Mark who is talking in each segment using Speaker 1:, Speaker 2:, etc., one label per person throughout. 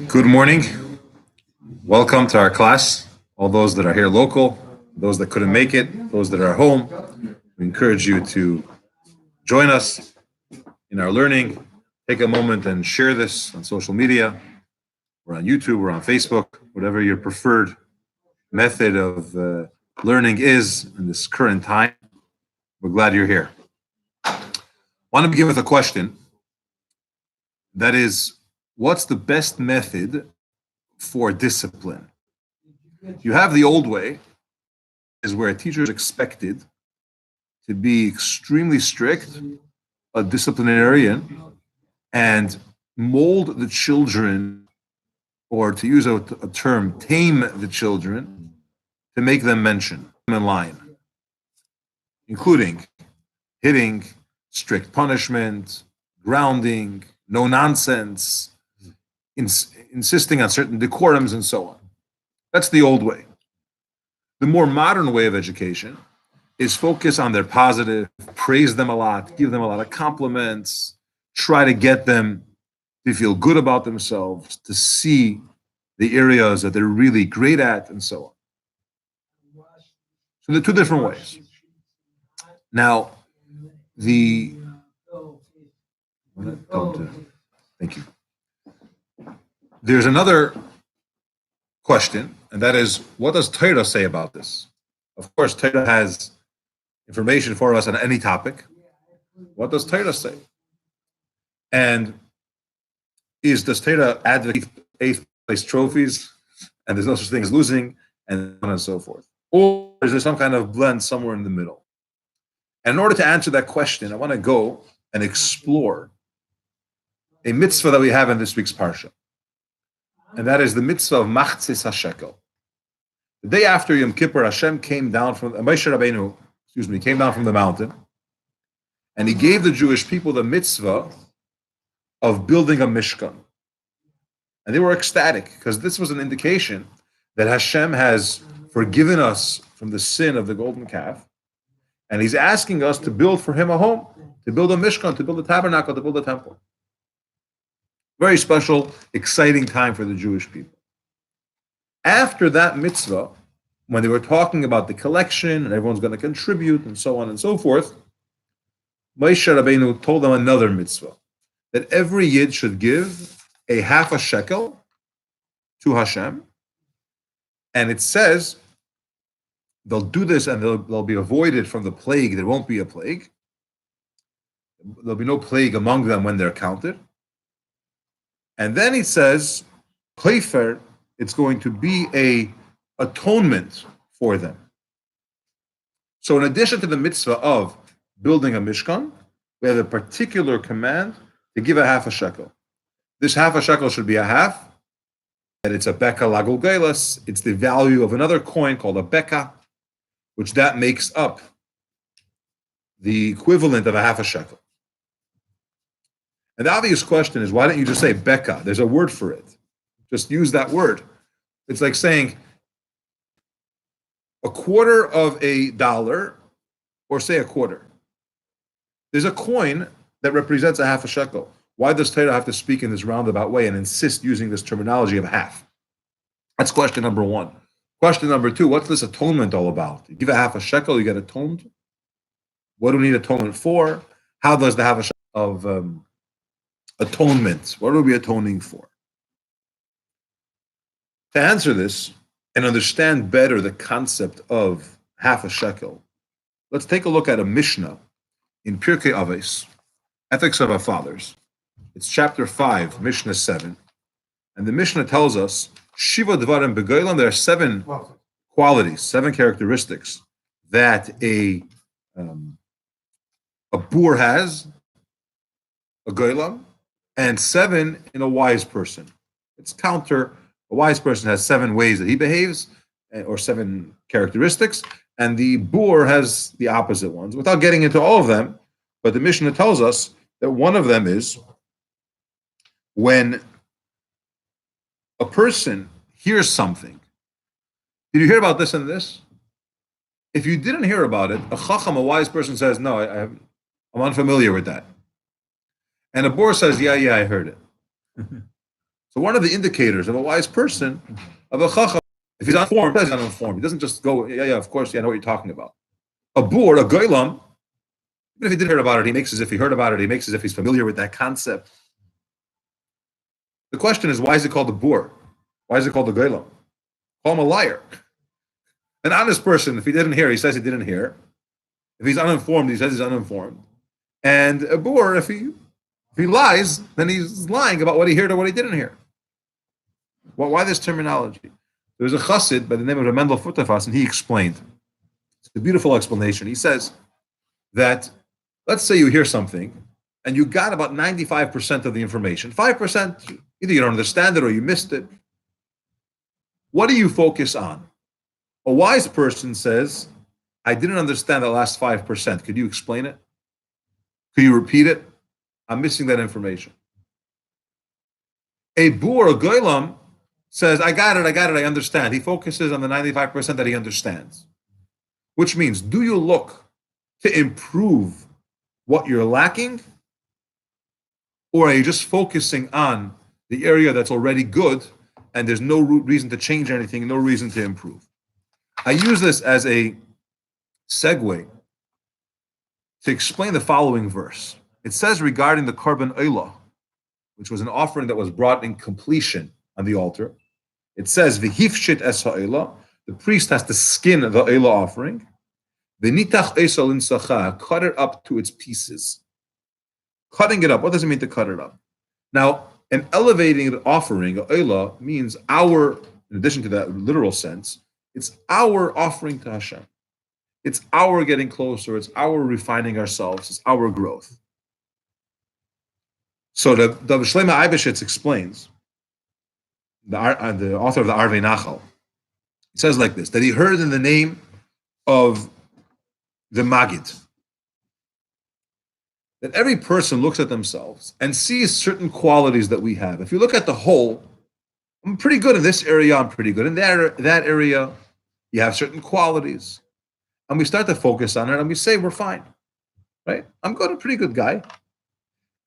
Speaker 1: Good morning. Welcome to our class. All those that are here local, those that couldn't make it, those that are at home, we encourage you to join us in our learning. Take a moment and share this on social media. We're on YouTube, we're on Facebook, whatever your preferred method of learning is in this current time. We're glad you're here. I want to begin with a question. That is, what's the best method for discipline? You have the old way, is where a teacher is expected to be extremely strict, a disciplinarian, and mold the children, or to use a term, tame the children, to make them mention in line, including hitting, strict punishment, grounding, no nonsense, insisting on certain decorums, and so on. That's the old way. The more modern way of education is focus on their positive, praise them a lot, give them a lot of compliments, try to get them to feel good about themselves, to see the areas that they're really great at, and so on. So there are two different ways. Now, thank you. There's another question, and that is, what does Torah say about this? Of course, Torah has information for us on any topic. What does Torah say? And does Torah advocate eighth place trophies, and there's no such thing as losing, and so on and so forth? Or is there some kind of blend somewhere in the middle? And in order to answer that question, I want to go and explore a mitzvah that we have in this week's parsha. And that is the mitzvah of machzis ha-shekel. The day after Yom Kippur, Hashem came down from Moshe Rabbeinu, came down from the mountain, and he gave the Jewish people the mitzvah of building a mishkan. And they were ecstatic because this was an indication that Hashem has forgiven us from the sin of the golden calf, and he's asking us to build for him a home, to build a mishkan, to build a tabernacle, to build a temple. Very special, exciting time for the Jewish people. After that mitzvah, when they were talking about the collection and everyone's going to contribute and so on and so forth, Moshe Rabbeinu told them another mitzvah, that every Yid should give a half a shekel to Hashem. And it says they'll do this and they'll be avoided from the plague. There won't be a plague. There'll be no plague among them when they're counted. And then he says, Kleifer, it's going to be a atonement for them. So in addition to the mitzvah of building a mishkan, we have a particular command to give a half a shekel. This half a shekel should be a half, and it's a beka lagulgelas. It's the value of another coin called a beka, which that makes up the equivalent of a half a shekel. And the obvious question is, why don't you just say beka? There's a word for it. Just use that word. It's like saying a quarter of a dollar, or say a quarter. There's a coin that represents a half a shekel. Why does Torah have to speak in this roundabout way and insist using this terminology of half? That's question number one. Question number two, what's this atonement all about? You give a half a shekel, you get atoned. What do we need atonement for? How does the half a shekel of atonement, what are we atoning for? To answer this and understand better the concept of half a shekel, let's take a look at a Mishnah in Pirkei Avos, Ethics of Our Fathers. It's chapter 5, Mishnah 7. And the Mishnah tells us, Shiva Dvarim Begoylam, there are 7 qualities, 7 characteristics that a boor has, a goylam, and 7 in a wise person. It's counter. A wise person has 7 ways that he behaves, or 7 characteristics, and the boor has the opposite ones. Without getting into all of them, but the Mishnah tells us that one of them is when a person hears something. Did you hear about this and this? If you didn't hear about it, a chacham, a wise person, says, no, I'm unfamiliar with that. And a boor says, yeah, I heard it. So one of the indicators of a wise person, of a chacham, if he's uninformed, he's uninformed. He doesn't just go, yeah, of course, yeah, I know what you're talking about. A boor, a goylam, even if he did hear about it, he makes as if he heard about it, he makes as if he's familiar with that concept. The question is, why is it called a boor? Why is it called a goylam? Call him a liar. An honest person, if he didn't hear, he says he didn't hear. If he's uninformed, he says he's uninformed. And a boor, if he lies, then he's lying about what he heard or what he didn't hear. Well, why this terminology? There was a chassid by the name of Mendel Futafas, and he explained. It's a beautiful explanation. He says that, let's say you hear something, and you got about 95% of the information. 5%, either you don't understand it or you missed it. What do you focus on? A wise person says, I didn't understand the last 5%. Could you explain it? Could you repeat it? I'm missing that information. A boor, a goylam, says, I got it, I understand. He focuses on the 95% that he understands. Which means, do you look to improve what you're lacking? Or are you just focusing on the area that's already good and there's no reason to change anything, no reason to improve? I use this as a segue to explain the following verse. It says regarding the korban olah, which was an offering that was brought in completion on the altar. It says, "V'hifshit es ha'olah," the priest has to skin the olah offering. "V'nitach esol insacha," cut it up to its pieces. Cutting it up. What does it mean to cut it up? Now, an elevating offering, olah, means our, in addition to that literal sense, it's our offering to Hashem. It's our getting closer. It's our refining ourselves. It's our growth. So the Shlema Eibeshitz explains, the author of the Arvei Nachal, it says like this, that he heard in the name of the Magid, that every person looks at themselves and sees certain qualities that we have. If you look at the whole, I'm pretty good in this area, I'm pretty good in that area. You have certain qualities. And we start to focus on it and we say, we're fine, right? I'm good, a pretty good guy.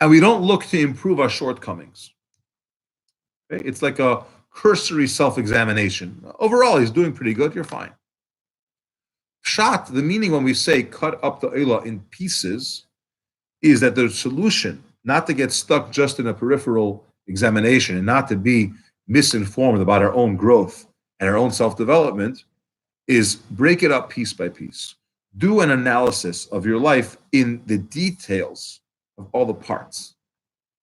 Speaker 1: And we don't look to improve our shortcomings. Okay? It's like a cursory self-examination. Overall, he's doing pretty good, you're fine. Pshat, the meaning when we say cut up the olah in pieces, is that the solution, not to get stuck just in a peripheral examination and not to be misinformed about our own growth and our own self-development, is break it up piece by piece. Do an analysis of your life in the details of all the parts.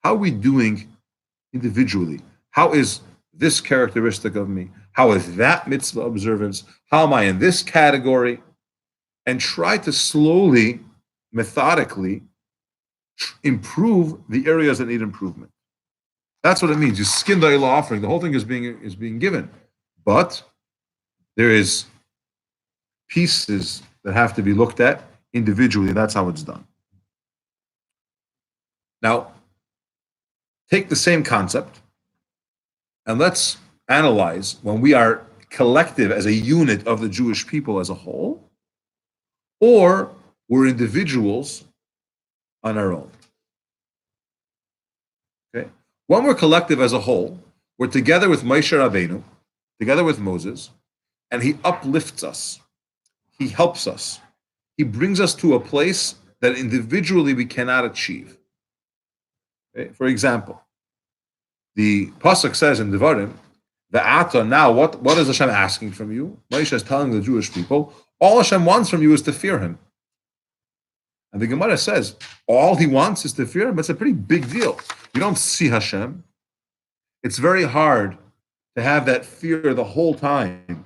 Speaker 1: How are we doing individually? How is this characteristic of me? How is that mitzvah observance? How am I in this category? And try to slowly, methodically improve the areas that need improvement. That's what it means. You skin the olah offering. The whole thing is being given. But there is pieces that have to be looked at individually. That's how it's done. Now, take the same concept and let's analyze when we are collective as a unit of the Jewish people as a whole, or we're individuals on our own. Okay? When we're collective as a whole, we're together with Moshe Rabbeinu, together with Moses, and he uplifts us. He helps us. He brings us to a place that individually we cannot achieve. Okay? For example, the Pasuk says in Devarim, Ve'ata, now what is Hashem asking from you? Moshe is telling the Jewish people, all Hashem wants from you is to fear him. And the Gemara says, all he wants is to fear him. It's a pretty big deal. You don't see Hashem. It's very hard to have that fear the whole time.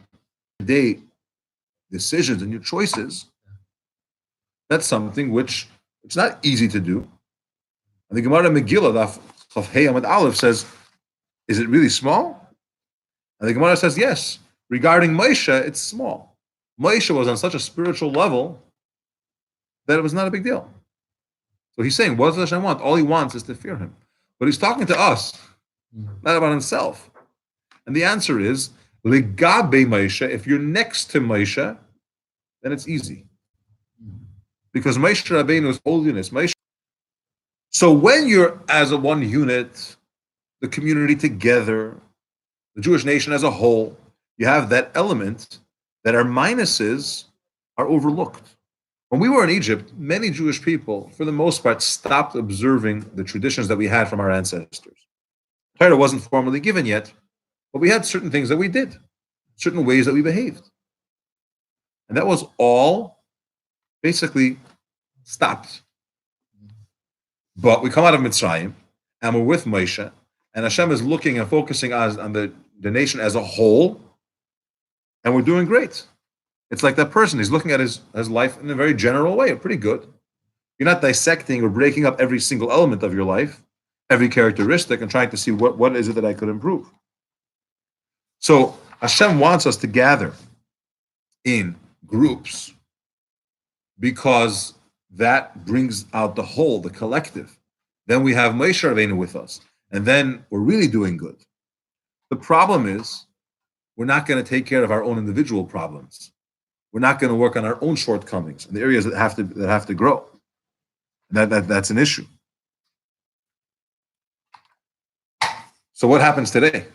Speaker 1: Day decisions and your choices. That's something which it's not easy to do. And the Gemara Megillah, Chaf Hey Amud Aleph, says, is it really small? And the Gemara says, yes. Regarding Moshe, it's small. Moshe was on such a spiritual level that it was not a big deal. So he's saying, what does Hashem want? All he wants is to fear him. But he's talking to us, not about himself. And the answer is, Legabe Moshe, if you're next to Moshe, then it's easy. Because Moshe Rabbeinu is holiness. So when you're as a one unit, the community together, the Jewish nation as a whole, you have that element that our minuses are overlooked. When we were in Egypt, many Jewish people, for the most part, stopped observing the traditions that we had from our ancestors. Torah wasn't formally given yet, but we had certain things that we did, certain ways that we behaved. And that was all basically stopped. But we come out of Mitzrayim, and we're with Moshe, and Hashem is looking and focusing on the nation as a whole, and we're doing great. It's like that person, he's looking at his life in a very general way, pretty good. You're not dissecting or breaking up every single element of your life, every characteristic, and trying to see what is it that I could improve. So Hashem wants us to gather in groups because that brings out the whole, the collective. Then we have Moshe Rabbeinu with us, and then we're really doing good. The problem is we're not going to take care of our own individual problems. We're not going to work on our own shortcomings in the areas that have to grow. That's an issue. So what happens today?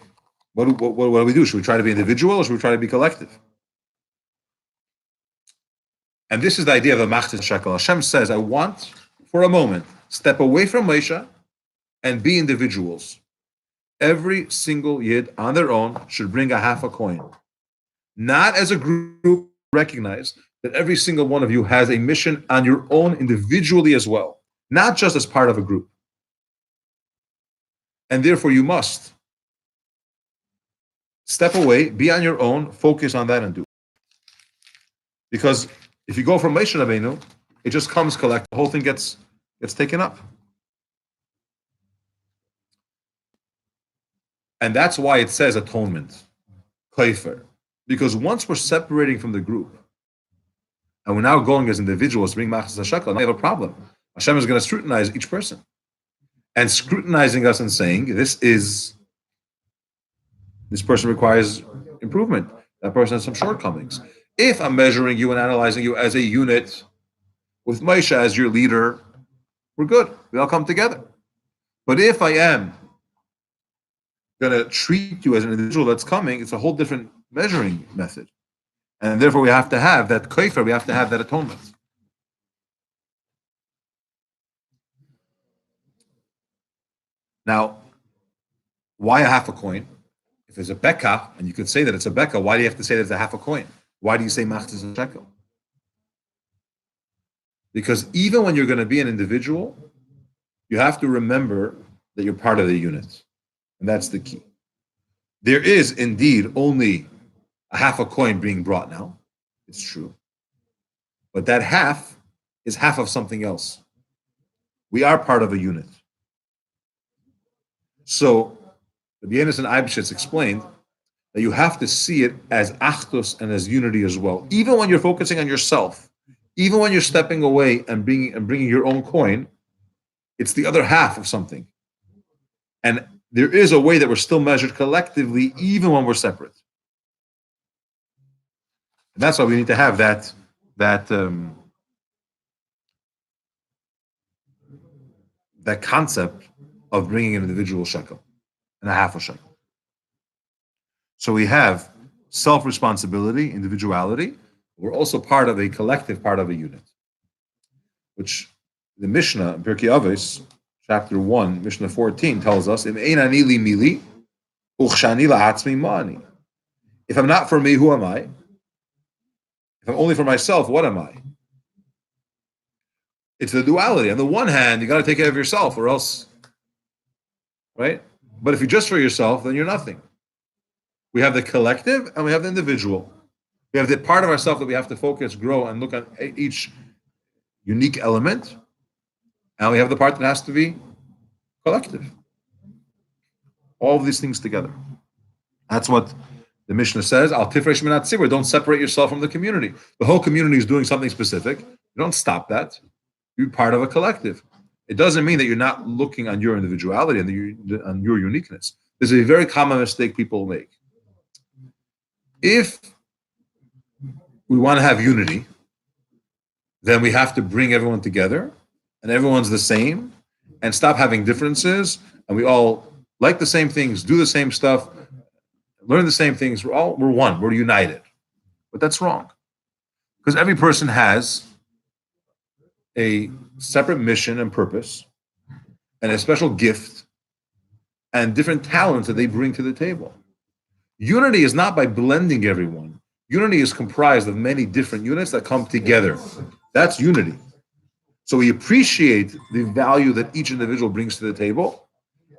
Speaker 1: What do we do? Should we try to be individual or should we try to be collective? And this is the idea of a machzis shekel. Hashem says, I want, for a moment, step away from Moshe and be individuals. Every single yid on their own should bring a half a coin. Not as a group, recognize that every single one of you has a mission on your own individually as well, not just as part of a group. And therefore you must step away, be on your own, focus on that and do it. Because if you go from Moshe Rabbeinu, it just comes collect, the whole thing gets taken up. And that's why it says atonement, kaifer. Because once we're separating from the group, and we're now going as individuals to bring machzis shekel, now we have a problem. Hashem is going to scrutinize each person. And scrutinizing us and saying, this person requires improvement. That person has some shortcomings. If I'm measuring you and analyzing you as a unit, with Moshe as your leader, we're good. We all come together. But if I am going to treat you as an individual that's coming, it's a whole different measuring method. And therefore we have to have that kaifer, we have to have that atonement. Now, why a half a coin? If there's a beka, and you could say that it's a beka, why do you have to say that it's a half a coin? Why do you say machzis shekel? Because even when you're going to be an individual, you have to remember that you're part of the unit. And that's the key. There is indeed only a half a coin being brought now. It's true. But that half is half of something else. We are part of a unit. So, the Bienes and Eibshitz explained that you have to see it as achdus and as unity as well. Even when you're focusing on yourself, even when you're stepping away and bringing your own coin, it's the other half of something. And there is a way that we're still measured collectively, even when we're separate. And that's why we need to have that concept of bringing an individual shekel and a half a shekel. So we have self-responsibility, individuality. We're also part of a collective, part of a unit, which the Mishnah, in Pirkei Avos, chapter 1, Mishnah 14, tells us, If I'm not for me, who am I? If I'm only for myself, what am I? It's the duality. On the one hand, you got to take care of yourself or else, right? But if you're just for yourself, then you're nothing. We have the collective and we have the individual. We have the part of ourselves that we have to focus, grow, and look at each unique element. And we have the part that has to be collective. All of these things together. That's what the Mishnah says. Al tifresh min hatzibur. Don't separate yourself from the community. The whole community is doing something specific. You don't stop that. You're part of a collective. It doesn't mean that you're not looking on your individuality and on your uniqueness. This is a very common mistake people make. If we want to have unity, then we have to bring everyone together and everyone's the same and stop having differences and we all like the same things, do the same stuff, learn the same things. We're one. We're united. But that's wrong because every person has a separate mission and purpose and a special gift and different talents that they bring to the table. Unity is not by blending everyone. Unity is comprised of many different units that come together. That's unity. So we appreciate the value that each individual brings to the table,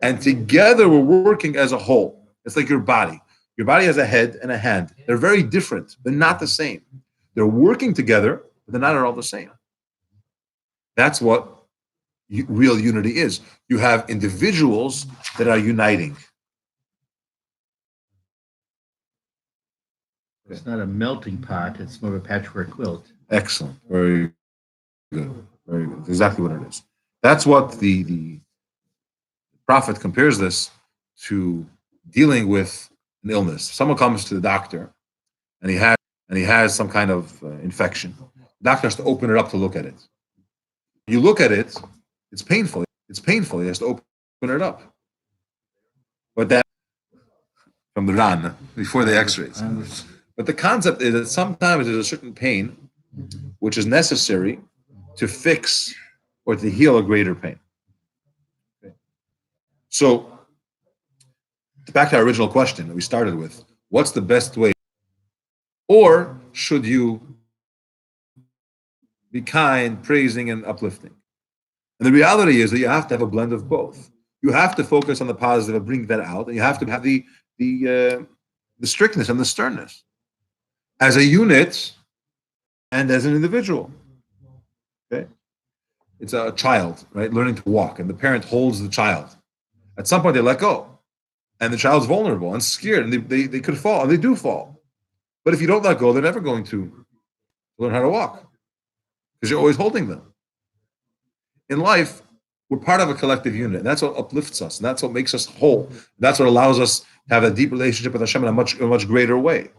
Speaker 1: and together we're working as a whole. It's like your body. Your body has a head and a hand. They're very different. They're not the same. They're working together, but they're not all the same. That's what real unity is. You have individuals that are uniting.
Speaker 2: It's not a melting pot, it's more of a patchwork quilt.
Speaker 1: Excellent. Very good. Very good. Exactly what it is. That's what the prophet compares this to dealing with an illness. Someone comes to the doctor and he has some kind of infection. The doctor has to open it up to look at it. You look at it, it's painful. It's painful. He has to open it up. But that from the RAN before the X-rays. But the concept is that sometimes there's a certain pain which is necessary to fix or to heal a greater pain. Okay. So back to our original question that we started with, what's the best way? Or should you be kind, praising, and uplifting? And the reality is that you have to have a blend of both. You have to focus on the positive and bring that out, and you have to have the strictness and the sternness as a unit and as an individual. Okay, it's a child, right, learning to walk, and the parent holds the child. At some point, they let go, and the child's vulnerable and scared, and they could fall, and they do fall. But if you don't let go, they're never going to learn how to walk because you're always holding them. In life, we're part of a collective unit, and that's what uplifts us, and that's what makes us whole. That's what allows us to have a deep relationship with Hashem in a much greater way.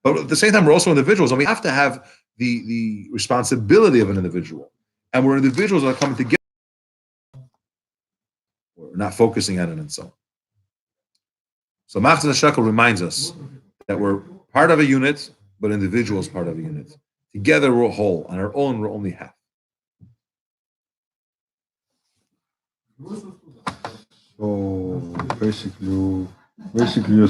Speaker 1: But at the same time, we're also individuals, and we have to have the responsibility of an individual. And we're individuals that are coming together. We're not focusing on it and so on. So Machzor shekel reminds us that we're part of a unit, but individuals part of a unit. Together we're whole. On our own, we're only half.
Speaker 3: So basically,